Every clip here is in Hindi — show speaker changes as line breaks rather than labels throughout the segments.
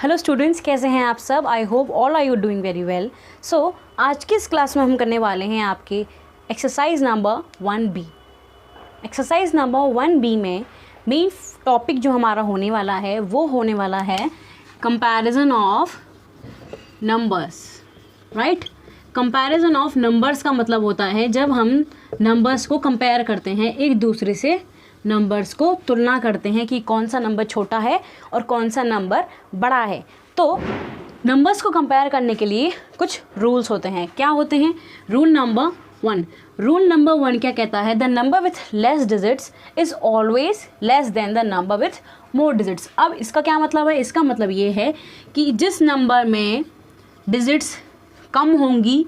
हेलो स्टूडेंट्स, कैसे हैं आप सब। I hope all are you doing very well. So आज की इस क्लास में हम करने वाले हैं आपके exercise number 1B। Exercise number 1B में मेन टॉपिक जो हमारा होने वाला है वो होने वाला है comparison of numbers. Right, comparison of numbers का मतलब होता है जब हम नंबर्स को कंपेयर करते हैं, एक दूसरे से नंबर्स को तुलना करते हैं कि कौन सा नंबर छोटा है और कौन सा नंबर बड़ा है। तो नंबर्स को कंपेयर करने के लिए कुछ रूल्स होते हैं। क्या होते हैं? Rule number 1। रूल नंबर 1 क्या कहता है? The number with less digits is always less than the number with more digits. अब इसका क्या मतलब है? इसका मतलब ये है कि जिस नंबर में डिजिट्स कम होंगी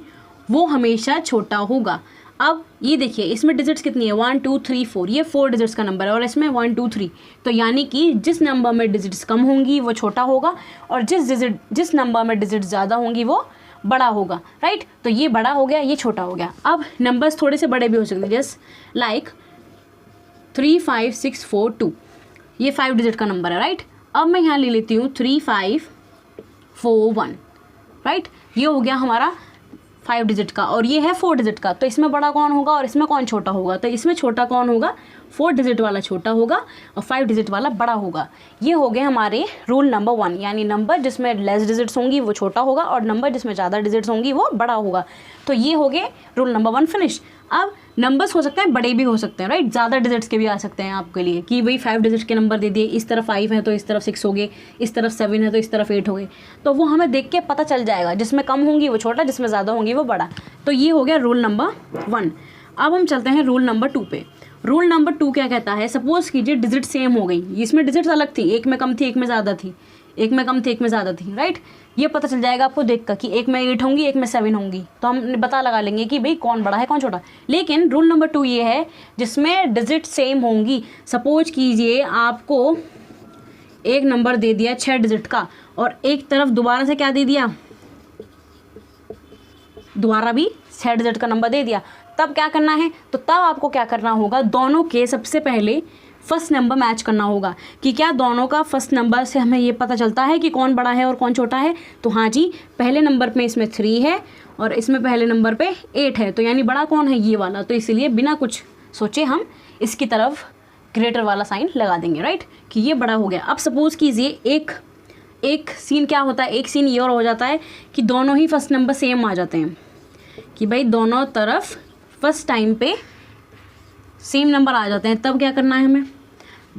वो हमेशा छोटा होगा। अब ये देखिए, इसमें डिजिट्स कितनी है? 1 2 3 4, ये 4 डिजिट्स का नंबर है और इसमें 1 2 3। तो यानी कि जिस नंबर में डिजिट्स कम होंगी वो छोटा होगा और जिस नंबर में डिजिट्स ज़्यादा होंगी वो बड़ा होगा। राइट, तो ये बड़ा हो गया, ये छोटा हो गया। अब नंबर्स थोड़े से बड़े भी हो सकते हैं, जैसे लाइक 3 5 6 4 2, ये 5 डिजिट का नंबर है। राइट, अब मैं यहाँ ले लेती हूँ 3 5 4 1। राइट, ये हो गया हमारा 5 डिजिट का और ये है 4 डिजिट का। तो इसमें बड़ा कौन होगा और इसमें कौन छोटा होगा? तो इसमें छोटा कौन होगा? 4 डिजिट वाला छोटा होगा और 5 डिजिट वाला बड़ा होगा। ये हो गए हमारे रूल नंबर 1, यानी नंबर जिसमें लेस डिजिट्स होंगी वो छोटा होगा और नंबर जिसमें ज़्यादा डिजिट्स होंगी वो बड़ा होगा। तो ये हो गए रूल नंबर 1 फिनिश। अब नंबर्स हो सकते हैं बड़े भी हो सकते हैं। राइट, ज़्यादा डिजिट्स के भी आ सकते हैं आपके लिए कि भाई 5 डिजिट के नंबर दे दिए, इस तरफ 5 है तो इस तरफ 6 हो गए, इस तरफ 7 है तो इस तरफ 8 हो गए। तो वो हमें देख के पता चल जाएगा, जिसमें कम होंगी वो छोटा, जिसमें ज़्यादा होंगी वो बड़ा। तो ये हो गया रूल नंबर 1। अब हम चलते हैं रूल नंबर 2 पे। रूल नंबर 2 क्या कहता है? सपोज कीजिए डिजिट सेम हो गई, इसमें डिजिट्स अलग थी, एक में कम थी एक में ज़्यादा थी, एक में कम थी एक में ज़्यादा थी। राइट, ये पता चल जाएगा आपको देखकर कि एक में 8 होंगी एक में 7 होंगी, तो हम पता लगा लेंगे कि भाई कौन बड़ा है कौन छोटा। लेकिन रूल नंबर 2 ये है जिसमें डिजिट सेम होंगी। सपोज कीजिए आपको एक नंबर दे दिया 6 डिजिट का और एक तरफ दोबारा से क्या दे दिया, दोबारा भी 6 डिजिट का नंबर दे दिया। तब क्या करना है? तो तब आपको क्या करना होगा, दोनों के सबसे पहले फर्स्ट नंबर मैच करना होगा कि क्या दोनों का फर्स्ट नंबर से हमें ये पता चलता है कि कौन बड़ा है और कौन छोटा है। तो हाँ जी, पहले नंबर पे इसमें 3 है और इसमें पहले नंबर पे 8 है, तो यानी बड़ा कौन है? ये वाला। तो इसलिए बिना कुछ सोचे हम इसकी तरफ ग्रेटर वाला साइन लगा देंगे। राइट, कि ये बड़ा हो गया। अब सपोज कीजिए एक सीन क्या होता है, एक सीन ये और हो जाता है कि दोनों ही फर्स्ट नंबर सेम आ जाते हैं, कि भाई दोनों तरफ फर्स्ट टाइम पे सेम नंबर आ जाते हैं। तब क्या करना है हमें?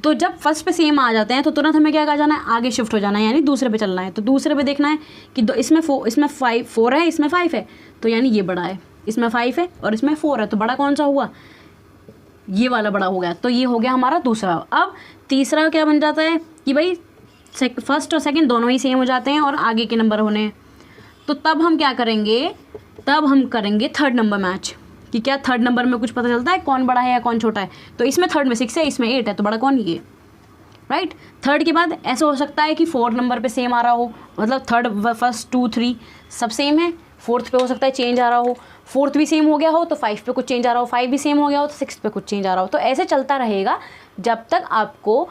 तो जब फर्स्ट पे सेम आ जाते हैं तो तुरंत हमें क्या कर जाना है? आगे शिफ्ट हो जाना है, यानी दूसरे पे चलना है। तो दूसरे पे देखना है कि इसमें 4 है, इसमें 5 है, तो यानी ये बड़ा है। इसमें 5 है और इसमें 4 है, तो बड़ा कौन सा हुआ? ये वाला बड़ा हो गया। तो ये हो गया हमारा दूसरा। अब तीसरा क्या बन जाता है कि भाई फर्स्ट और सेकेंड दोनों ही सेम हो जाते हैं और आगे के नंबर होने हैं। तो तब हम क्या करेंगे? तब हम करेंगे थर्ड नंबर मैच, कि क्या थर्ड नंबर में कुछ पता चलता है कौन बड़ा है या कौन छोटा है। तो इसमें थर्ड में 6 है, इसमें 8 है, तो बड़ा कौन? ये। राइट, थर्ड के बाद ऐसा हो सकता है कि 4 नंबर पे सेम आ रहा हो, मतलब थर्ड फर्स्ट 2 3 सब सेम है, 4th पे हो सकता है चेंज आ रहा हो, 4th भी सेम हो गया हो तो 5 पे कुछ चेंज आ रहा हो, 5 भी सेम हो गया हो तो 6 पे कुछ चेंज आ रहा हो। तो ऐसे चलता रहेगा जब तक आपको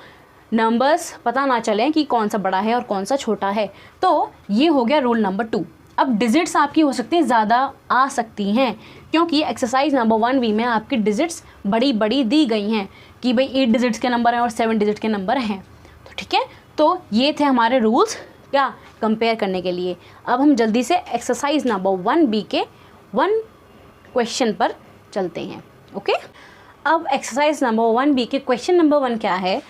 नंबर्स पता ना चलें कि कौन सा बड़ा है और कौन सा छोटा है। तो ये हो गया रूल नंबर 2। अब डिजिट्स आपकी हो सकती है ज़्यादा आ सकती हैं, क्योंकि एक्सरसाइज नंबर 1B में आपकी डिजिट्स बड़ी बड़ी दी गई हैं कि भाई 8 डिजिट्स के नंबर हैं और 7 डिजिट के नंबर हैं। तो ठीक है, तो ये थे हमारे रूल्स क्या कंपेयर करने के लिए। अब हम जल्दी से एक्सरसाइज नंबर 1B के 1 क्वेश्चन पर चलते हैं। ओके, अब एक्सरसाइज नंबर 1B के क्वेश्चन नंबर 1 क्या है?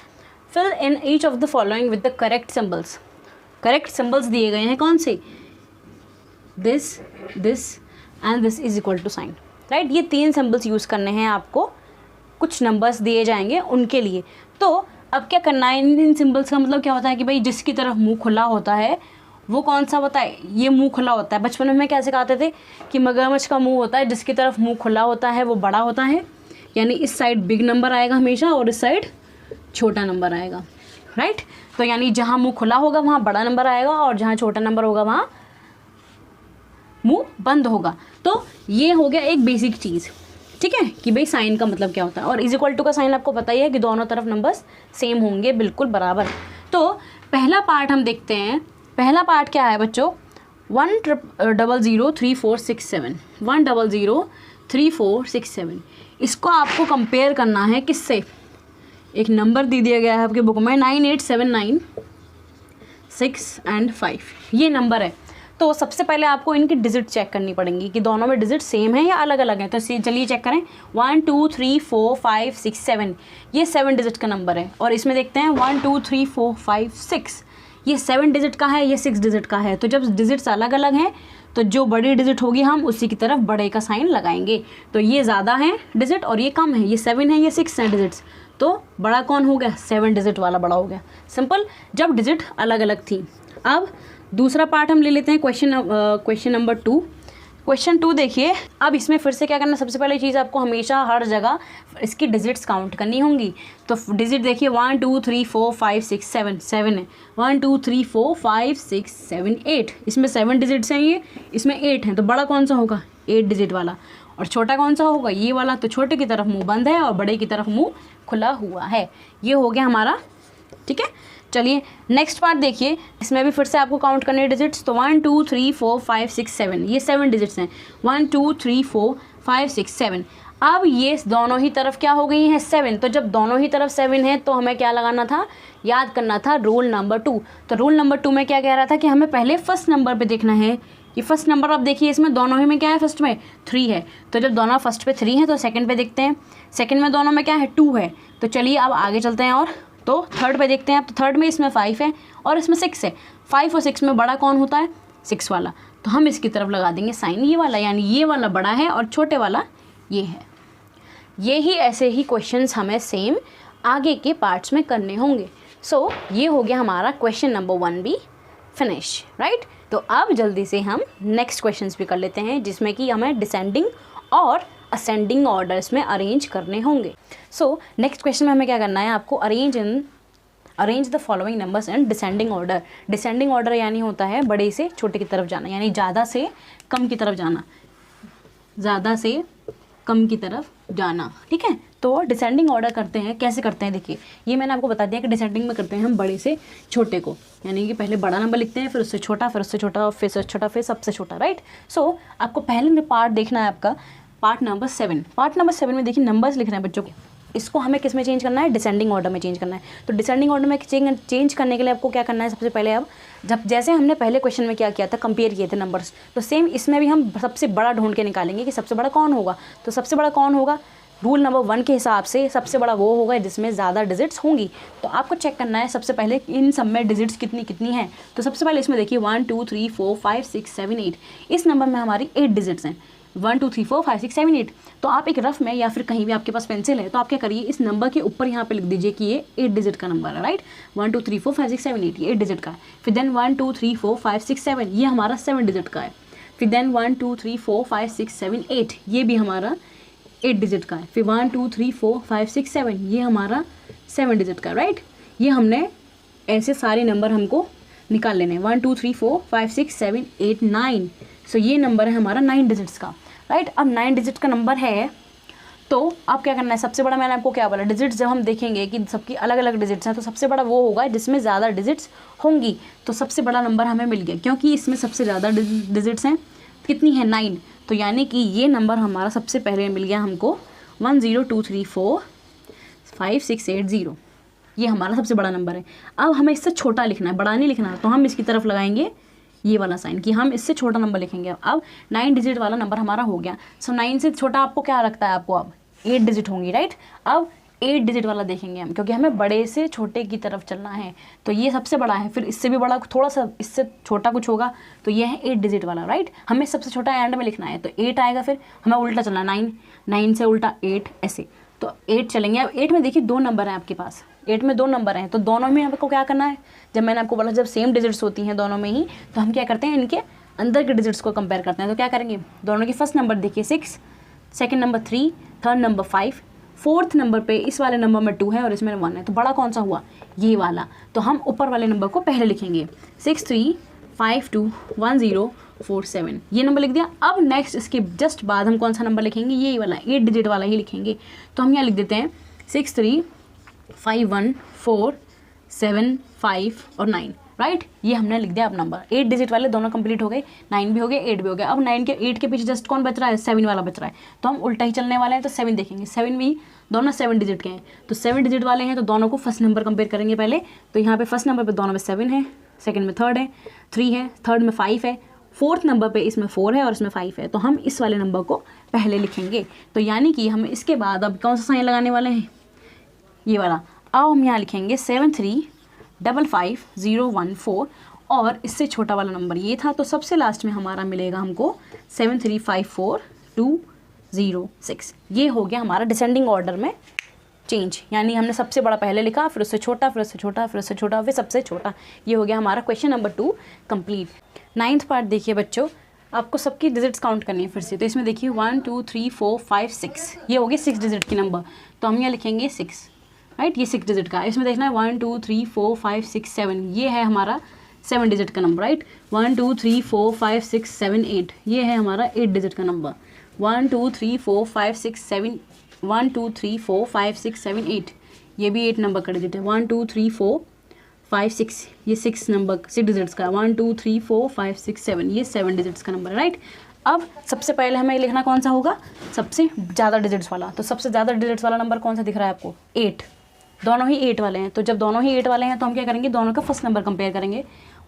Fill in each of the following with the correct symbols. Correct symbols दिए गए हैं कौन से? This and this is equal to sign. Right, ये 3 सिम्बल्स यूज़ करने हैं आपको, कुछ नंबर्स दिए जाएंगे उनके लिए। तो अब क्या करना है? इन सिम्बल्स का मतलब क्या होता है कि भाई जिसकी तरफ मुंह खुला होता है वो कौन सा होता है? ये मुंह खुला होता है। बचपन में हमें क्या सिखाते थे कि मगरमच्छ का मुंह होता है, जिसकी तरफ मुंह खुला होता है वो बड़ा होता है, यानी इस साइड बिग नंबर आएगा हमेशा और इस साइड छोटा नंबर आएगा। राइट, तो यानी जहाँ मुंह खुला होगा वहाँ बड़ा नंबर आएगा और जहाँ छोटा नंबर होगा वहाँ मुंह बंद होगा। तो ये हो गया एक बेसिक चीज़। ठीक है, कि भाई साइन का मतलब क्या होता है। और इज इक्वल टू का साइन आपको पता ही है कि दोनों तरफ नंबर्स सेम होंगे, बिल्कुल बराबर। तो पहला पार्ट हम देखते हैं पहला पार्ट क्या है बच्चों, 1003467, 1003467। इसको आपको कंपेयर करना है किससे, एक नंबर दे दिया गया है आपके बुक में 98796 and 5, ये नंबर है। तो सबसे पहले आपको इनकी डिजिट चेक करनी पड़ेंगी कि दोनों में डिजिट सेम है या अलग अलग है। तो चलिए चेक करें, 1 2 3 4 5 6 7, ये 7 डिजिट का नंबर है। और इसमें देखते हैं 1 2 3 4 5 6, ये 7 डिजिट का है, ये 6 डिजिट का है। तो जब डिजिट्स अलग अलग हैं तो जो बड़ी डिजिट होगी हम उसी की तरफ बड़े का साइन लगाएंगे। तो ये ज़्यादा है डिजिट और ये कम है, ये 7 है, ये 6 है डिजिट्स। तो बड़ा कौन हो गया, 7 डिजिट वाला बड़ा हो गया। सिंपल, जब डिजिट अलग अलग थी। अब दूसरा पार्ट हम ले लेते हैं, क्वेश्चन नंबर 2। क्वेश्चन 2 देखिए। अब इसमें फिर से क्या करना, सबसे पहले चीज़ आपको हमेशा हर जगह इसकी डिजिट्स काउंट करनी होंगी। तो डिजिट देखिए 1 2 3 4 5 6 7, 7 है, 1 2 3 4 5 6 7 8, इसमें 7 डिजिट्स हैं, ये इसमें 8 हैं। तो बड़ा कौन सा होगा, 8 डिजिट वाला। और छोटा कौन सा होगा, ये वाला। तो छोटे की तरफ मुंह बंद है और बड़े की तरफ मुंह खुला हुआ है। ये हो गया हमारा, ठीक है। चलिए नेक्स्ट पार्ट देखिए, इसमें भी फिर से आपको काउंट करने हैं डिजिट्स। तो 1 2 3 4 5 6 7, ये 7 डिजिट्स हैं, 1 2 3 4 5 6 7। अब ये दोनों ही तरफ क्या हो गई हैं, 7। तो जब दोनों ही तरफ 7 है तो हमें क्या लगाना था, याद करना था रूल नंबर 2। तो रूल नंबर 2 में क्या कह रहा था कि हमें पहले फर्स्ट नंबर पे देखना है कि फर्स्ट नंबर। अब देखिए इसमें दोनों ही में क्या है, फर्स्ट में 3 है। तो जब दोनों फर्स्ट पे 3 है तो सेकंड पे देखते हैं, सेकंड में दोनों में क्या है, 2 है। तो चलिए अब आगे चलते हैं और तो थर्ड पे देखते हैं। अब तो थर्ड में इसमें 5 है और इसमें 6 है। 5 और 6 में बड़ा कौन होता है, 6 वाला। तो हम इसकी तरफ लगा देंगे साइन ये वाला, यानी ये वाला बड़ा है और छोटे वाला ये है। ये ही ऐसे ही क्वेश्चंस हमें सेम आगे के पार्ट्स में करने होंगे। सो ये हो गया हमारा क्वेश्चन नंबर 1 भी फिनिश, राइट। तो अब जल्दी से हम नेक्स्ट क्वेश्चंस भी कर लेते हैं, जिसमें कि हमें डिसेंडिंग और असेंडिंग ऑर्डर्स में अरेंज करने होंगे। सो नेक्स्ट क्वेश्चन में हमें क्या करना है, आपको arrange the following numbers in descending order. Descending order यानी होता है बड़े से छोटे की तरफ जाना, यानी ज़्यादा से कम की तरफ जाना, ज़्यादा से कम की तरफ जाना, ठीक है। तो डिसेंडिंग ऑर्डर करते हैं, कैसे करते हैं देखिए, ये मैंने आपको बता दिया कि डिसेंडिंग में करते हैं हम बड़े से छोटे को, यानी कि पहले बड़ा नंबर लिखते हैं, फिर उससे छोटा, फिर उससे छोटा, फिर उससे छोटा, फिर सबसे छोटा, राइट। सो आपको पहले पार्ट देखना है आपका पार्ट नंबर 7। पार्ट नंबर 7 में देखिए नंबर्स लिखना है बच्चों के। इसको हमें किस में चेंज करना है, डिसेंडिंग ऑर्डर में चेंज करना है। तो डिसेंडिंग ऑर्डर में चेंज करने के लिए आपको क्या करना है, सबसे पहले अब जब जैसे हमने पहले क्वेश्चन में क्या किया था, कंपेयर किए थे नंबर्स, तो सेम इसमें भी हम सबसे बड़ा ढूंढ के निकालेंगे कि सबसे बड़ा कौन होगा। तो सबसे बड़ा कौन होगा, रूल नंबर 1 के हिसाब से सबसे बड़ा वो होगा जिसमें ज़्यादा डिजिट्स होंगी। तो आपको चेक करना है सबसे पहले इन सब में डिजिट्स कितनी कितनी हैं। तो सबसे पहले इसमें देखिए 1 2 3 4 5 6 7 8, इस नंबर में हमारी 8 डिजिट्स हैं, 1 2 3 4 5 6 7 8। तो आप एक रफ में या फिर कहीं भी आपके पास पेंसिल है तो आप क्या करिए, इस नंबर के ऊपर यहाँ पे लिख दीजिए कि ये 8 डिजिट का नंबर है, राइट। 1 2 3 4 5 6 7 8, ये 8 डिजिट का है। फिर देन 1 2 3 4 5 6 7, ये हमारा 7 डिजिट का है। फिर देन 1 2 3 4 5 6 7 8, ये भी हमारा 8 डिजिट का है। फिर 1 2 3 4 5 6 7, ये हमारा 7 डिजिट का, राइट। ये हमने ऐसे सारे नंबर हमको निकाल लेने हैं, 1 2 3 4 5 6 7 8 9। सो ये नंबर है हमारा 9 डिजिट्स का, राइट। अब 9 डिजिट का नंबर है तो अब क्या करना है, सबसे बड़ा मैंने आपको क्या बोला, डिजिट्स जब हम देखेंगे कि सबकी अलग अलग डिजिट्स हैं तो सबसे बड़ा वो होगा जिसमें ज़्यादा डिजिट्स होंगी। तो सबसे बड़ा नंबर हमें मिल गया, क्योंकि इसमें सबसे ज़्यादा डिजिट्स हैं, कितनी है 9। तो यानी कि ये नंबर हमारा सबसे पहले मिल गया हमको 1 0 2 3 4 5 6 8 0, ये हमारा सबसे बड़ा नंबर है। अब हमें इससे छोटा लिखना है, बड़ा नहीं लिखना है, तो हम इसकी तरफ लगाएंगे ये वाला साइन कि हम इससे छोटा नंबर लिखेंगे। अब 9 डिजिट वाला नंबर हमारा हो गया। सो 9 से छोटा आपको क्या लगता है, आपको अब 8 डिजिट होंगी, राइट। अब 8 डिजिट वाला देखेंगे हम, क्योंकि हमें बड़े से छोटे की तरफ चलना है। तो ये सबसे बड़ा है, फिर इससे भी बड़ा थोड़ा सा इससे छोटा कुछ होगा, तो ये है 8 डिजिट वाला, राइट। हमें सबसे छोटा एंड में लिखना है, तो 8 आएगा, फिर हमें उल्टा चलना, 9 से उल्टा 8, ऐसे। तो 8 चलेंगे। अब 8 में देखिए 2 नंबर हैं आपके पास, 8 में 2 नंबर हैं, तो दोनों में आपको क्या करना है, जब मैंने आपको बोला जब सेम डिजिट्स होती हैं दोनों में ही, तो हम क्या करते हैं, इनके अंदर के डिजिट्स को कंपेयर करते हैं। तो क्या करेंगे, दोनों की फर्स्ट नंबर देखिए 6, second number 3, third number 5, fourth number पे इस वाले नंबर में 2 है और इसमें 1 है, तो बड़ा कौन सा हुआ, ये वाला। तो हम ऊपर वाले नंबर को पहले लिखेंगे, 6 3 5 2 1 0 4 7, ये नंबर लिख दिया। अब नेक्स्ट इसके जस्ट बाद हम कौन सा नंबर लिखेंगे, यही वाला 8 डिजिट वाला ही लिखेंगे। तो हम यहाँ लिख देते हैं 6 3 5 1 4 7 5 और 9, राइट। ये हमने लिख दिया अब नंबर। 8 डिजिट वाले दोनों कंप्लीट हो गए, 9 भी हो गए, 8 भी हो गए। अब 8 के पीछे जस्ट कौन बच रहा है, 7 वाला बच रहा है, तो हम उल्टा ही चलने वाले हैं। तो 7 देखेंगे, 7 भी दोनों 7 डिजिट के हैं, तो 7 डिजिट वाले हैं तो दोनों को फर्स्ट नंबर कंपेयर करेंगे पहले। तो यहाँ पे फर्स्ट नंबर पे दोनों में 7 है, सेकंड में थर्ड है 3 है, थर्ड में 5 है, फोर्थ नंबर पे इसमें 4 है और इसमें 5 है। तो हम इस वाले नंबर को पहले लिखेंगे। तो यानी कि हम इसके बाद अब कौन सा साइन लगाने वाले हैं, ये वाला। अब हम यहाँ लिखेंगे 73555014 और इससे छोटा वाला नंबर ये था, तो सबसे लास्ट में हमारा मिलेगा हमको 7354206। ये हो गया हमारा डिसेंडिंग ऑर्डर में चेंज, यानी हमने सबसे बड़ा पहले लिखा, फिर उससे छोटा, फिर उससे छोटा, फिर उससे छोटा, फिर सबसे छोटा। ये हो गया हमारा question number 2 complete. 9th part देखिए बच्चों, आपको सबकी डिजिट्स काउंट करनी है फिर से। तो इसमें देखिए 1 2 3 4 5 6, ये हो गए 6 डिजिट के नंबर। तो हम यहाँ लिखेंगे 6, राइट। ये 6 डिजिट का, इसमें देखना है 1 2 3 4 5 6 7, ये है हमारा 7 डिजिट का नंबर, राइट। 1 2 3 4 5 6 7 8, ये है हमारा 8 डिजिट का नंबर। 1 2 3 4 5 6 7 1 2 3 4 5 6 7 8, ये भी 8 नंबर का डिजिट है। 1 2 3 4 5 6, ये 6 नंबर 6 डिजिट्स का। 1 2 3 4 5 6 7, ये 7 डिजिट्स का नंबर है, राइट। अब सबसे पहले हमें लिखना कौन सा होगा, सबसे ज़्यादा डिजिट्स वाला। तो सबसे ज़्यादा डिजिट्स वाला नंबर कौन सा दिख रहा है आपको, 8। दोनों ही 8 वाले हैं, तो जब दोनों ही 8 वाले हैं तो हम क्या करेंगे, दोनों का फर्स्ट नंबर कंपेयर करेंगे।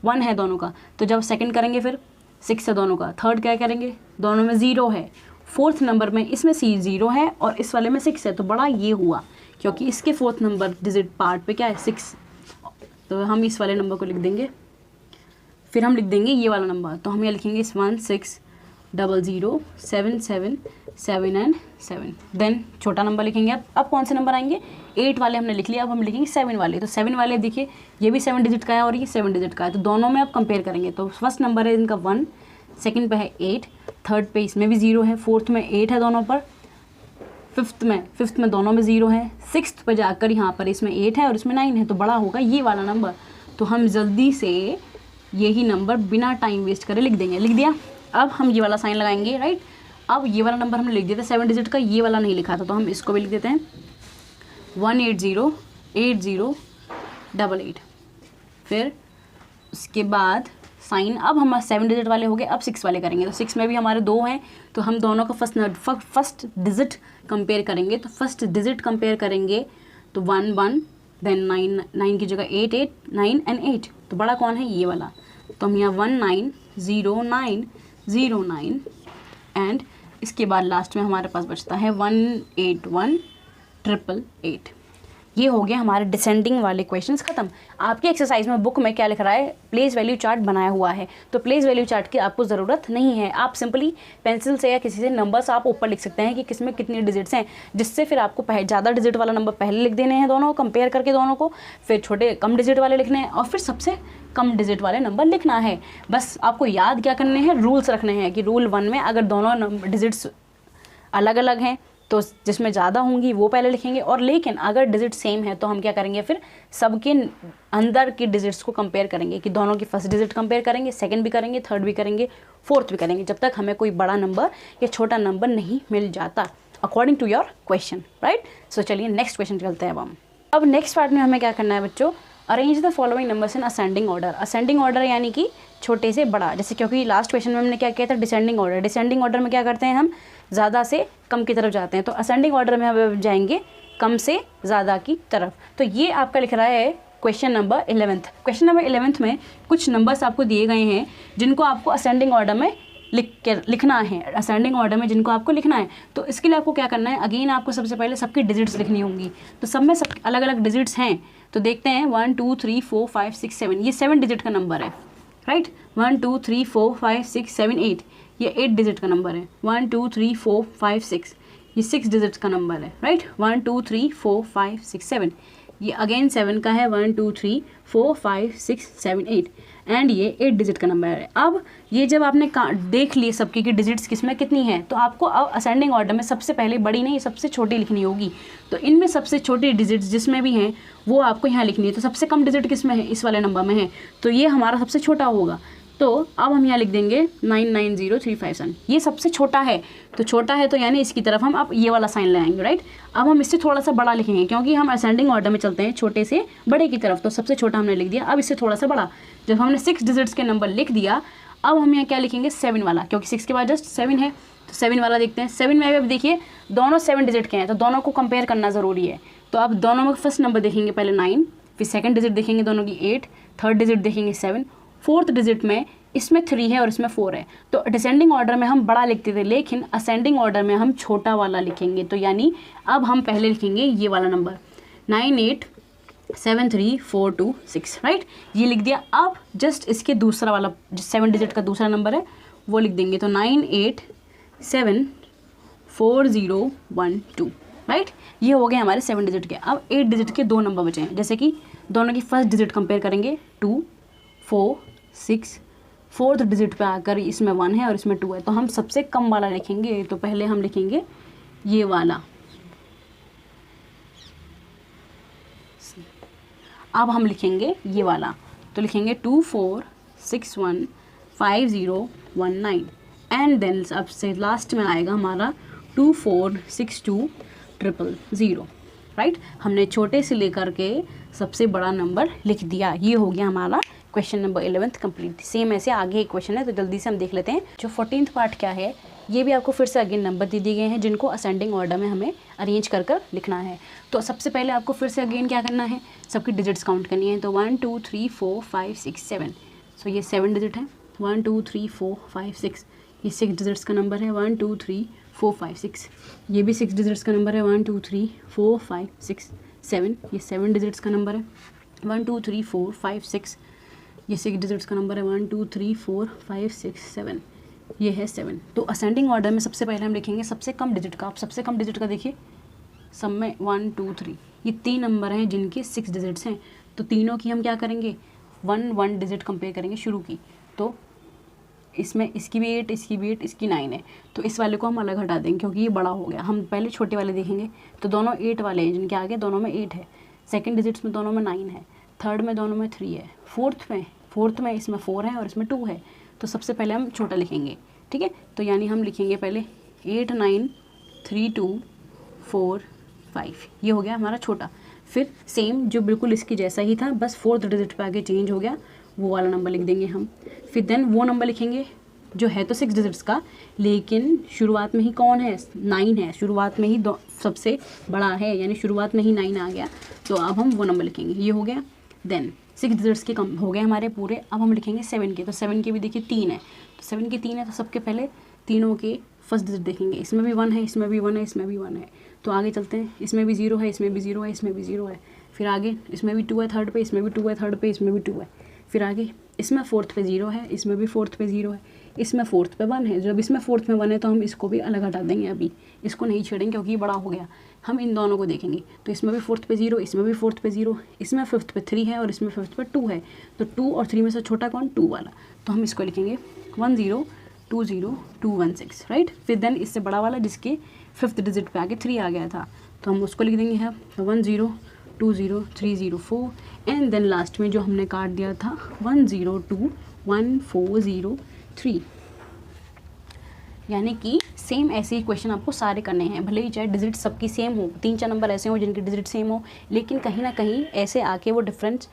1 है दोनों का, तो जब सेकंड करेंगे फिर 6 है दोनों का। थर्ड क्या करेंगे, दोनों में 0 है। फोर्थ नंबर में इसमें 0 है और इस वाले में 6 है, तो बड़ा ये हुआ क्योंकि इसके फोर्थ नंबर डिजिट पार्ट पे क्या है 6, तो हम इस वाले नंबर को लिख देंगे। फिर हम लिख देंगे ये वाला नंबर, तो हम ये लिखेंगे 160077 एंड 7। देन छोटा नंबर लिखेंगे। अब कौन से नंबर आएंगे, 8 वाले हमने लिख लिया, अब हम लिखेंगे 7 वाले। तो 7 वाले देखिए ये भी 7 डिजिट का है और ये 7 डिजिट का है, तो दोनों में अब कंपेयर करेंगे। तो फर्स्ट नंबर है इनका 1, सेकंड पे है 8, थर्ड पे इसमें भी 0 है, फोर्थ में 8 है दोनों पर, फिफ्थ में दोनों में 0 है, सिक्स्थ पे जाकर यहाँ पर इसमें 8 है और इसमें 9 है, तो बड़ा होगा ये वाला नंबर। तो हम जल्दी से यही नंबर बिना टाइम वेस्ट करे लिख देंगे। लिख दिया। अब हम ये वाला साइन लगाएंगे, राइट। अब ये वाला नंबर हमने लिख दिया था 7 डिजिट का, ये वाला नहीं लिखा था, तो हम इसको भी लिख देते हैं 1808088। फिर उसके बाद साइन, अब हमारे 7 डिजिट वाले हो गए, अब 6 वाले करेंगे। तो 6 में भी हमारे 2 हैं, तो हम दोनों का फर्स्ट डिजिट कंपेयर करेंगे। तो फर्स्ट डिजिट कंपेयर करेंगे तो 1 1, देन 9 की जगह 8 8 9 एंड 8, तो बड़ा कौन है, ये वाला। तो हम यहाँ 190909 एंड इसके बाद लास्ट में हमारे पास बचता है 181888। ये हो गया हमारे डिसेंडिंग वाले क्वेश्चंस खत्म। आपकी एक्सरसाइज में बुक में क्या लिख रहा है, प्लेस वैल्यू चार्ट बनाया हुआ है, तो प्लेस वैल्यू चार्ट की आपको ज़रूरत नहीं है। आप सिंपली पेंसिल से या किसी से नंबर्स आप ऊपर लिख सकते हैं कि किसमें कितने डिजिट्स हैं, जिससे फिर आपको ज़्यादा डिजिट वाला नंबर पहले लिख देने हैं दोनों कंपेयर करके दोनों को, फिर छोटे कम डिजिट वाले लिखने हैं और फिर सबसे कम डिजिट वाले नंबर लिखना है। बस आपको याद क्या करने हैं, रूल्स रखने हैं कि रूल 1 में अगर दोनों डिजिट्स अलग अलग हैं तो जिसमें ज़्यादा होंगी वो पहले लिखेंगे, और लेकिन अगर डिजिट सेम है तो हम क्या करेंगे, फिर सबके अंदर की डिजिट्स को कंपेयर करेंगे कि दोनों की फर्स्ट डिजिट कंपेयर करेंगे, सेकंड भी करेंगे, थर्ड भी करेंगे, फोर्थ भी करेंगे, जब तक हमें कोई बड़ा नंबर या छोटा नंबर नहीं मिल जाता according to your question, right. So चलिए नेक्स्ट क्वेश्चन चलते हैं अब नेक्स्ट पार्ट में हमें क्या करना है बच्चों, arrange the following numbers in ascending order. Ascending order यानी कि छोटे से बड़ा, जैसे क्योंकि लास्ट क्वेश्चन में हमने क्या किया था, डिसेंडिंग ऑर्डर। डिसेंडिंग ऑर्डर में क्या करते हैं, हम ज़्यादा से कम की तरफ जाते हैं, तो असेंडिंग ऑर्डर में हम जाएंगे कम से ज़्यादा की तरफ। तो ये आपका लिख रहा है क्वेश्चन नंबर 11। क्वेश्चन नंबर 11 में कुछ नंबर्स आपको दिए गए हैं जिनको आपको असेंडिंग ऑर्डर में लिखना है, असेंडिंग ऑर्डर में जिनको आपको लिखना है। तो इसके लिए आपको क्या करना है, अगेन आपको सबसे पहले सबकी डिजिट्स लिखनी होंगी। तो सब में सब अलग अलग डिजिट्स हैं, तो देखते हैं 1 2 3 4 5 6 7, ये 7 डिजिट का नंबर है, राइट। 1 2 3 4 5 6 7 8, ये 8 डिजिट का नंबर है। 1 2 3 4 5 6, ये 6 डिजिट का नंबर है, राइट। 1 2 3 4 5 6 7, ये अगेन 7 का है। 1 2 3 4 5 6 7 8 एंड ये 8 डिजिट का नंबर है। अब ये जब आपने देख लिए सबकी की डिजिट्स किसमें कितनी है, तो आपको अब असेंडिंग ऑर्डर में सबसे पहले बड़ी नहीं सबसे छोटी लिखनी होगी। तो इनमें सबसे छोटी डिजिट्स जिसमें भी हैं वो आपको यहाँ लिखनी है। तो सबसे कम डिजिट किसमें है, इस वाले नंबर में है, तो ये हमारा सबसे छोटा होगा। तो अब हम यहाँ लिख देंगे 990357। ये सबसे छोटा है, तो छोटा है तो यानी इसकी तरफ हम अब ये वाला साइन लगाएंगे, राइट। अब हम इससे थोड़ा सा बड़ा लिखेंगे क्योंकि हम असेंडिंग ऑर्डर में चलते हैं छोटे से बड़े की तरफ, तो सबसे छोटा हमने लिख दिया। अब इससे थोड़ा सा बड़ा, जब हमने 6 डिजिट्स के नंबर लिख दिया, अब हम यहाँ क्या लिखेंगे 7 वाला, क्योंकि 6 के बाद जस्ट 7 है, तो 7 वाला देखते हैं। 7 में अब देखिए दोनों 7 डिजिट के हैं, तो दोनों को कंपेयर करना ज़रूरी है। तो अब दोनों में फर्स्ट नंबर देखेंगे पहले 9, फिर सेकंड डिजिट देखेंगे दोनों की 8, थर्ड डिजिट देखेंगे 7, फोर्थ डिजिट में इसमें 3 है और इसमें 4 है। तो डिसेंडिंग ऑर्डर में हम बड़ा लिखते थे, लेकिन असेंडिंग ऑर्डर में हम छोटा वाला लिखेंगे। तो यानी अब हम पहले लिखेंगे ये वाला नंबर 9873426, राइट, ये लिख दिया। अब जस्ट इसके दूसरा वाला जो 7 डिजिट का दूसरा नंबर है वो लिख देंगे, तो 98740112, राइट। ये हो गए हमारे 7 डिजिट के। अब 8 डिजिट के 2 नंबर बचे हैं, जैसे कि दोनों की फर्स्ट डिजिट कंपेयर करेंगे 2 4 6, फोर्थ डिजिट पे आकर इसमें 1 है और इसमें 2 है, तो हम सबसे कम वाला लिखेंगे। तो पहले हम लिखेंगे ये वाला, अब हम लिखेंगे ये वाला, तो लिखेंगे 24615019 एंड देन अब से लास्ट में आएगा हमारा 246200, राइट। हमने छोटे से लेकर के सबसे बड़ा नंबर लिख दिया। ये हो गया हमारा क्वेश्चन नंबर 11 कंप्लीट। सेम ऐसे आगे एक क्वेश्चन है, तो जल्दी से हम देख लेते हैं। जो 14th पार्ट क्या है, ये भी आपको फिर से अगेन नंबर दे दिए गए हैं जिनको असेंडिंग ऑर्डर में हमें अरेंज कर कर लिखना है। तो सबसे पहले आपको फिर से अगेन क्या करना है, सबकी डिजिट्स काउंट करनी है। तो 1 2 3 4 5 6 7, सो ये 7 डिजिट है। 1 2 3 4 5 6, ये 6 डिजिट्स का नंबर है। 1 2 3 4 5 6, ये भी 6 डिजिट्स का नंबर है। 1 2 3 4 5 6 7, ये 7 डिजिट्स का नंबर है। 1 2 3 4 5 6, ये 6 डिजिट्स का नंबर है। 1 2 3 4 5 6 7, ये है 7। तो असेंडिंग ऑर्डर में सबसे पहले हम लिखेंगे सबसे कम डिजिट का। आप सबसे कम डिजिट का देखिए, सब में 1 2 3, ये 3 नंबर हैं जिनके 6 डिजिट्स हैं। तो तीनों की हम क्या करेंगे, 1 डिजिट कंपेयर करेंगे शुरू की। तो इसमें इसकी भी 8, इसकी भी 8, इसकी 9 है, तो इस वाले को हम अलग हटा देंगे क्योंकि ये बड़ा हो गया। हम पहले छोटे वाले देखेंगे, तो दोनों 8 वाले हैं जिनके आगे दोनों में 8 है। सेकंड डिजिट्स में दोनों में 9 है, थर्ड में दोनों में 3 है, फोर्थ में इसमें 4 है और इसमें 2 है। तो सबसे पहले हम छोटा लिखेंगे, ठीक है। तो यानी हम लिखेंगे पहले 8 9 3 2 4 5, ये हो गया हमारा छोटा। फिर सेम जो बिल्कुल इसकी जैसा ही था, बस फोर्थ डिजिट पे आगे चेंज हो गया, वो वाला नंबर लिख देंगे हम। फिर देन वो नंबर लिखेंगे जो है तो 6 डिजिट्स का, लेकिन शुरुआत में ही कौन है, 9 है। शुरुआत में ही सबसे बड़ा है, यानी शुरुआत में ही 9 आ गया, तो अब हम वो नंबर लिखेंगे। ये हो गया। देन 6 डिजिट्स के कम हो गए हमारे पूरे। अब हम लिखेंगे 7 के, तो 7 के भी देखिए 3 है, तो 7 के 3 है, तो सबके पहले तीनों के फर्स्ट डिजिट देखेंगे। इसमें भी 1 है, इसमें भी 1 है, इसमें भी 1 है, तो आगे चलते हैं। इसमें भी 0 है, इसमें भी 0 है, इसमें भी 0 है। फिर आगे इसमें भी 2 है थर्ड पे, इसमें भी 2 है थर्ड पे, इसमें भी 2 है। फिर आगे इसमें फोर्थ पे 0 है, इसमें भी फोर्थ पे 0 है, इसमें फोर्थ पे 1 है। जब इसमें फोर्थ में 1 है तो हम इसको भी अलग हटा देंगे, अभी इसको नहीं छेड़ेंगे क्योंकि ये बड़ा हो गया। हम इन दोनों को देखेंगे, तो इसमें भी फोर्थ पे 0, इसमें भी फोर्थ पे 0, इसमें फिफ्थ पे 3 है और इसमें फिफ्थ पे 2 है। तो 2 और 3 में से छोटा कौन, 2 वाला, तो हम इसको लिखेंगे 1020216, राइट। फिर देन इससे बड़ा वाला जिसके फिफ्थ डिजिट पे आगे 3 आ गया था, तो हम उसको लिख देंगे है 1020304 एंड देन लास्ट में जो हमने काट दिया था 1021403। यानी कि सेम ऐसे ही क्वेश्चन आपको सारे करने हैं, भले ही चाहे डिजिट सबकी सेम हो, 3-4 नंबर ऐसे हो जिनकी डिजिट सेम हो, लेकिन कहीं ना कहीं ऐसे आके वो डिफरेंस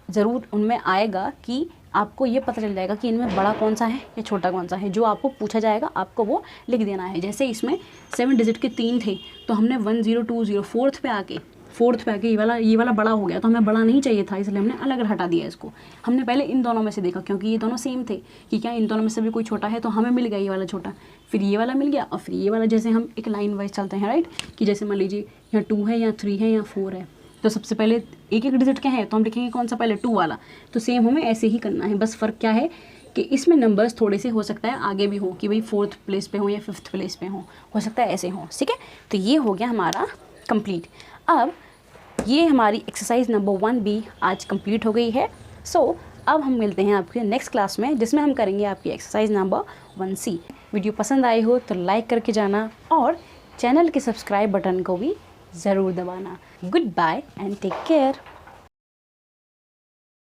ज़रूर उनमें आएगा कि आपको ये पता चल जाएगा कि इनमें बड़ा कौन सा है या छोटा कौन सा है। जो आपको पूछा जाएगा आपको वो लिख देना है। जैसे इसमें 7 डिजिट के 3 थे, तो हमने 1020 फोर्थ पे आके ये वाला बड़ा हो गया, तो हमें बड़ा नहीं चाहिए था, इसलिए हमने अलग हटा दिया इसको। हमने पहले इन दोनों में से देखा क्योंकि ये दोनों सेम थे कि क्या इन दोनों में से भी कोई छोटा है, तो हमें मिल गया ये वाला छोटा, फिर ये वाला मिल गया और फिर ये वाला। जैसे हम एक लाइन वाइज चलते हैं, राइट, कि जैसे मान लीजिए यहाँ 2 है, यहाँ 3 है, यहाँ 4 है, तो सबसे पहले एक डिजिट के हैं तो हम लिखेंगे कौन सा पहले, 2 वाला। तो सेम हमें ऐसे ही करना है, बस फ़र्क क्या है कि इसमें नंबर्स थोड़े से हो सकता है आगे भी हो कि भाई 4th प्लेस पे हो या 5th प्लेस पे हो सकता है ऐसे हो, ठीक है। तो ये हो गया हमारा कंप्लीट। अब ये हमारी एक्सरसाइज नंबर 1B आज कंप्लीट हो गई है। अब हम मिलते हैं आपके नेक्स्ट क्लास में, जिसमें हम करेंगे आपकी एक्सरसाइज नंबर 1C। वीडियो पसंद आई हो तो लाइक करके जाना और चैनल के सब्सक्राइब बटन को भी ज़रूर दबाना। Good bye and take care.